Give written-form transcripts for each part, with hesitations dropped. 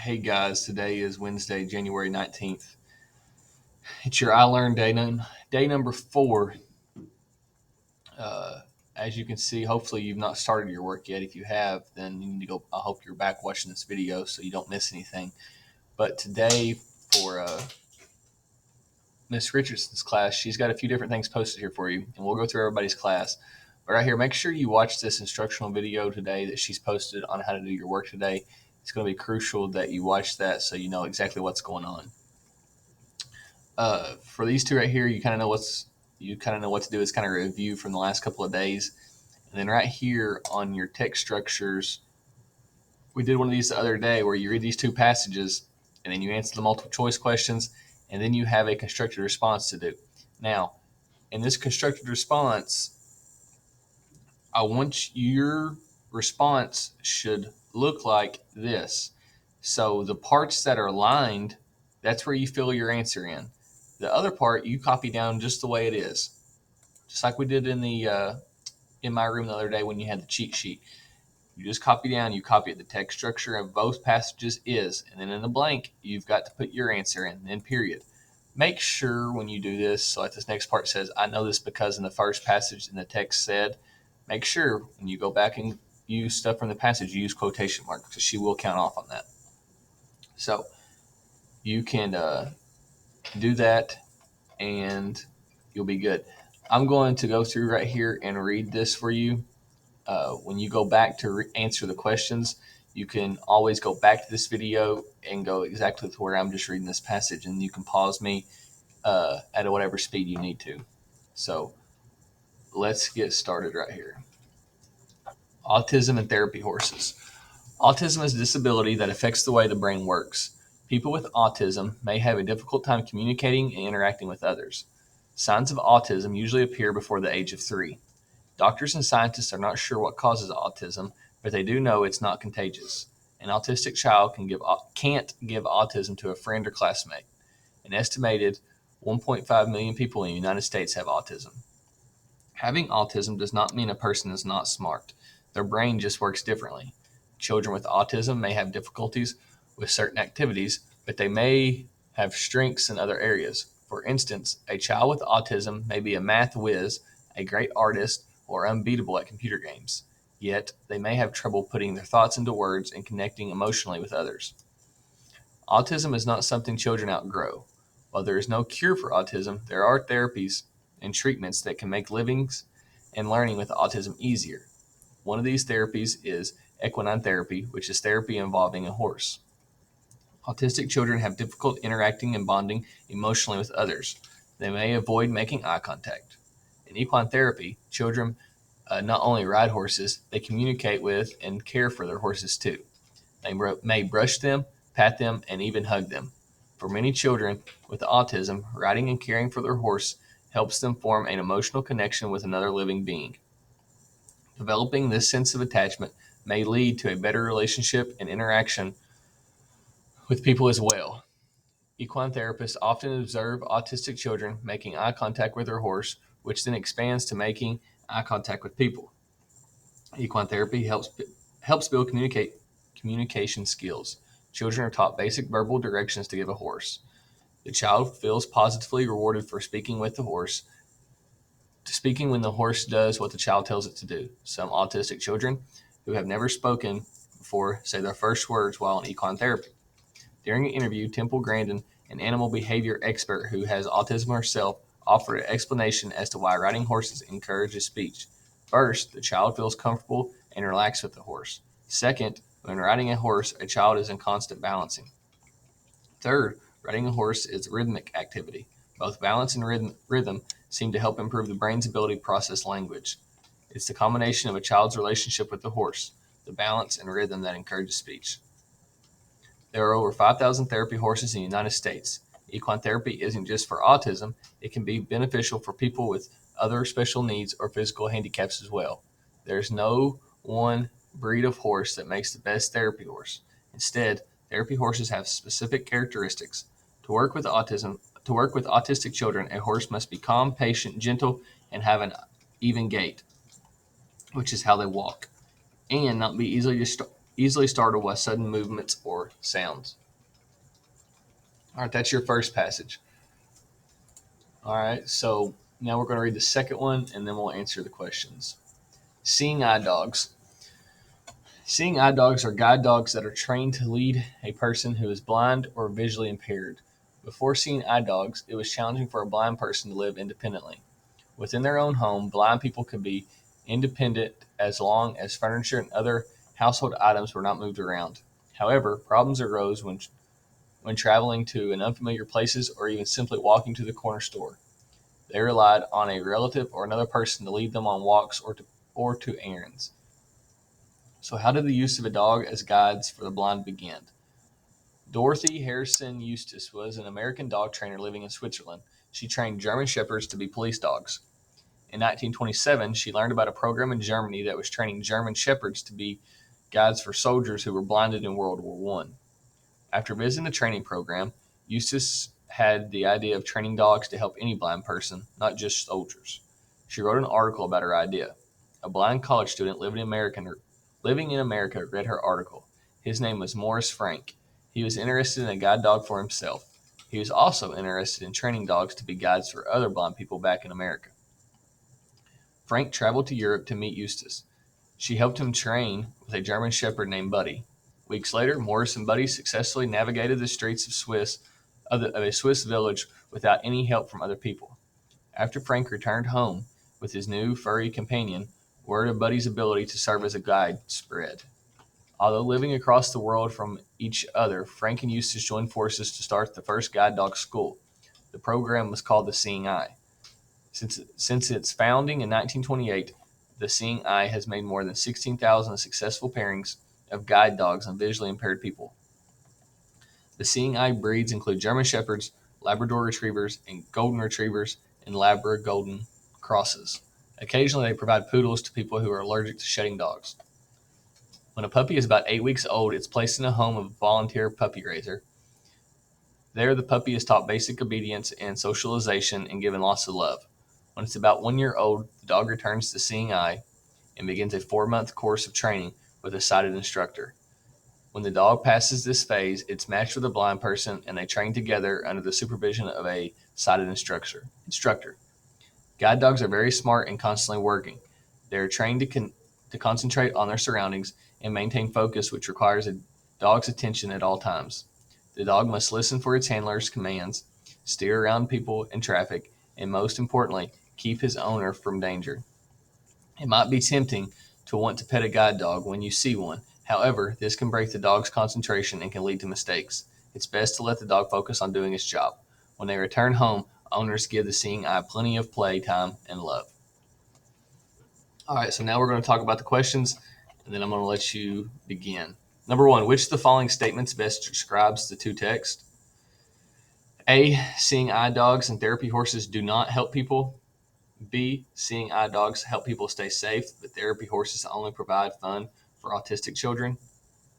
Hey guys, today is Wednesday, January 19th. It's your iLearn day number 4. Uh, as you can see, hopefully you've not started your work yet. If you have, then you need to go. I hope you're back watching this video so you don't miss anything. But today for Miss Richardson's class, she's got a few different things posted here for you, and we'll go through everybody's class. But right here, make sure you watch this instructional video today that she's posted on how to do your work today. It's going to be crucial that you watch that so you know exactly what's going on. For these two right here, you kind of know what to do. It's kind of a review from the last couple of days. And then right here on your text structures, we did one of these the other day where you read these two passages and then you answer the multiple choice questions, and then you have a constructed response to do. Now, in this constructed response, I want your response should look like this. So the parts that are lined, that's where you fill your answer in. The other part you copy down just the way it is, just like we did in my room the other day when you had the cheat sheet. You just copy down. You copy it. The text structure of both passages is, and then in the blank you've got to put your answer in. Then period. Make sure when you do this, so like this next part says, I know this because in the first passage in the text said. Make sure when you go back and use stuff from the passage, you use quotation marks because she will count off on that. So you can do that and you'll be good. I'm going to go through right here and read this for you. When you go back to answer the questions, you can always go back to this video and go exactly to where I'm just reading this passage, and you can pause me at whatever speed you need to. So let's get started right here. Autism and therapy horses. Autism is a disability that affects the way the brain works. People with autism may have a difficult time communicating and interacting with others. Signs of autism usually appear before the age of 3. Doctors and scientists are not sure what causes autism, but they do know it's not contagious. An autistic child can't give autism to a friend or classmate. An estimated 1.5 million people in the United States have autism. Having autism does not mean a person is not smart. Their brain just works differently. Children with autism may have difficulties with certain activities, but they may have strengths in other areas. For instance, a child with autism may be a math whiz, a great artist, or unbeatable at computer games. Yet, they may have trouble putting their thoughts into words and connecting emotionally with others. Autism is not something children outgrow. While there is no cure for autism, there are therapies and treatments that can make living and learning with autism easier. One of these therapies is equine therapy, which is therapy involving a horse. Autistic children have difficulty interacting and bonding emotionally with others. They may avoid making eye contact. In equine therapy, children not only ride horses, they communicate with and care for their horses too. They may brush them, pat them, and even hug them. For many children with autism, riding and caring for their horse helps them form an emotional connection with another living being. Developing this sense of attachment may lead to a better relationship and interaction with people as well. Equine therapists often observe autistic children making eye contact with their horse, which then expands to making eye contact with people. Equine therapy helps build communication skills. Children are taught basic verbal directions to give a horse. The child feels positively rewarded for speaking with the horse, speaking when the horse does what the child tells it to do. Some autistic children who have never spoken before say their first words while in equine therapy. During an interview, Temple Grandin, an animal behavior expert who has autism herself, offered an explanation as to why riding horses encourages speech. First, the child feels comfortable and relaxed with the horse. Second, when riding a horse, a child is in constant balancing. Third, riding a horse is a rhythmic activity. Both balance and rhythm seem to help improve the brain's ability to process language. It's the combination of a child's relationship with the horse, the balance and rhythm that encourages speech. There are over 5,000 therapy horses in the United States. Equine therapy isn't just for autism, it can be beneficial for people with other special needs or physical handicaps as well. There's no one breed of horse that makes the best therapy horse. Instead, therapy horses have specific characteristics. To work with autistic children, a horse must be calm, patient, gentle, and have an even gait, which is how they walk, and not be easily easily startled by sudden movements or sounds. All right, that's your first passage. All right, so now we're going to read the second one and then we'll answer the questions. Seeing eye dogs. Seeing eye dogs are guide dogs that are trained to lead a person who is blind or visually impaired. Before seeing eye dogs, it was challenging for a blind person to live independently. Within their own home, blind people could be independent as long as furniture and other household items were not moved around. However, problems arose when traveling to unfamiliar places or even simply walking to the corner store. They relied on a relative or another person to lead them on walks or to errands. So, how did the use of a dog as guides for the blind begin? Dorothy Harrison Eustace was an American dog trainer living in Switzerland. She trained German Shepherds to be police dogs. In 1927, she learned about a program in Germany that was training German Shepherds to be guides for soldiers who were blinded in World War One. After visiting the training program, Eustace had the idea of training dogs to help any blind person, not just soldiers. She wrote an article about her idea. A blind college student living in America read her article. His name was Morris Frank. He was interested in a guide dog for himself. He was also interested in training dogs to be guides for other blind people back in America. Frank traveled to Europe to meet Eustace. She helped him train with a German Shepherd named Buddy. Weeks later, Morris and Buddy successfully navigated the streets of a Swiss village without any help from other people. After Frank returned home with his new furry companion, word of Buddy's ability to serve as a guide spread. Although living across the world from each other, Frank and Eustace joined forces to start the first guide dog school. The program was called the Seeing Eye. Since its founding in 1928, the Seeing Eye has made more than 16,000 successful pairings of guide dogs and visually impaired people. The Seeing Eye breeds include German Shepherds, Labrador Retrievers, and Golden Retrievers, and Labra Golden crosses. Occasionally, they provide poodles to people who are allergic to shedding dogs. When a puppy is about 8 weeks old, it's placed in a home of a volunteer puppy raiser. There, the puppy is taught basic obedience and socialization and given lots of love. When it's about 1 year old, the dog returns to Seeing Eye and begins a 4-month course of training with a sighted instructor. When the dog passes this phase, it's matched with a blind person and they train together under the supervision of a sighted instructor. Guide dogs are very smart and constantly working. They are trained to concentrate on their surroundings and maintain focus, which requires a dog's attention at all times. The dog must listen for its handler's commands, steer around people and traffic, and most importantly, keep his owner from danger. It might be tempting to want to pet a guide dog when you see one. However, this can break the dog's concentration and can lead to mistakes. It's best to let the dog focus on doing its job. When they return home, owners give the Seeing Eye plenty of play time and love. All right, so now we're going to talk about the questions, and then I'm going to let you begin. Number one, which of the following statements best describes the two texts? A, seeing eye dogs and therapy horses do not help people. B, seeing eye dogs help people stay safe, but therapy horses only provide fun for autistic children.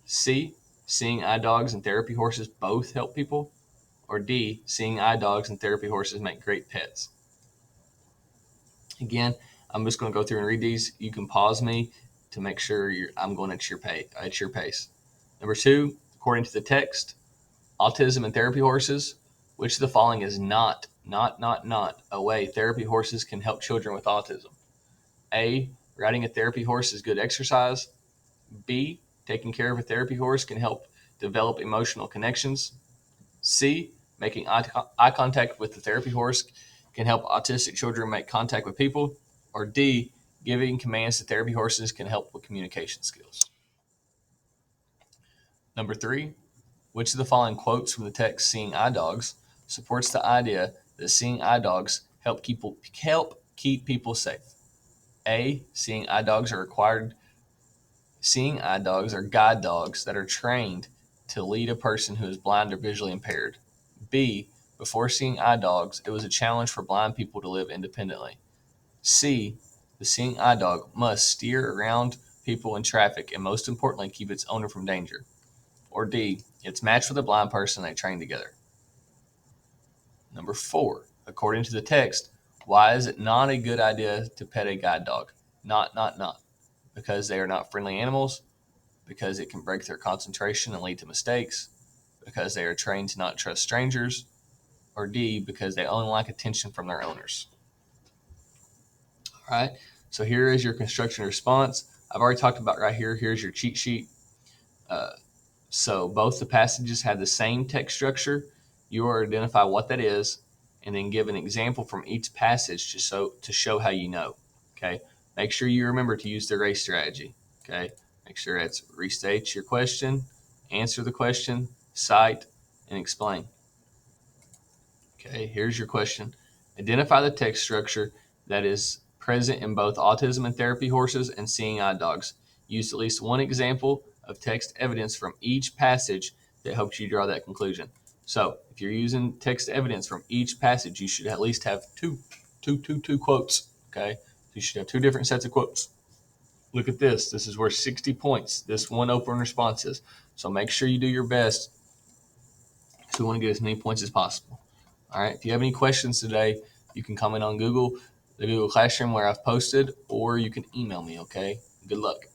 C, seeing eye dogs and therapy horses both help people. Or D, seeing eye dogs and therapy horses make great pets. Again, I'm just going to go through and read these. You can pause me to make sure I'm going at your pace. Number two, according to the text, autism and therapy horses. Which of the following is not a way therapy horses can help children with autism? A, riding a therapy horse is good exercise. B, taking care of a therapy horse can help develop emotional connections. C, making eye contact with the therapy horse can help autistic children make contact with people. Or D, giving commands to therapy horses can help with communication skills. Number three, which of the following quotes from the text Seeing Eye Dogs supports the idea that seeing eye dogs help keep people safe? A, seeing eye dogs are guide dogs that are trained to lead a person who is blind or visually impaired. B, before seeing eye dogs, it was a challenge for blind people to live independently. C, the seeing eye dog must steer around people in traffic and most importantly keep its owner from danger. Or D, it's matched with a blind person they train together. Number four, according to the text, why is it not a good idea to pet a guide dog? Not. Because they are not friendly animals. because it can break their concentration and lead to mistakes, because they are trained to not trust strangers, or D, because they only like attention from their owners. All right, so here is your construction response. I've already talked about right here. Here's your cheat sheet. So both the passages have the same text structure. You will identify what that is and then give an example from each passage to show how you know. Okay. Make sure you remember to use the RACE strategy. Okay. Make sure it's restate your question, answer the question, cite, and explain. Okay. Here's your question. Identify the text structure that is present in both autism and therapy horses and seeing eye dogs. Use at least one example of text evidence from each passage that helps you draw that conclusion. So if you're using text evidence from each passage, you should at least have two quotes. Okay. You should have two different sets of quotes. Look at this. This is worth 60 points. This one open response is. So make sure you do your best. So we want to get as many points as possible. All right. If you have any questions today, you can comment on the Google Classroom where I've posted, or you can email me. Okay. Good luck.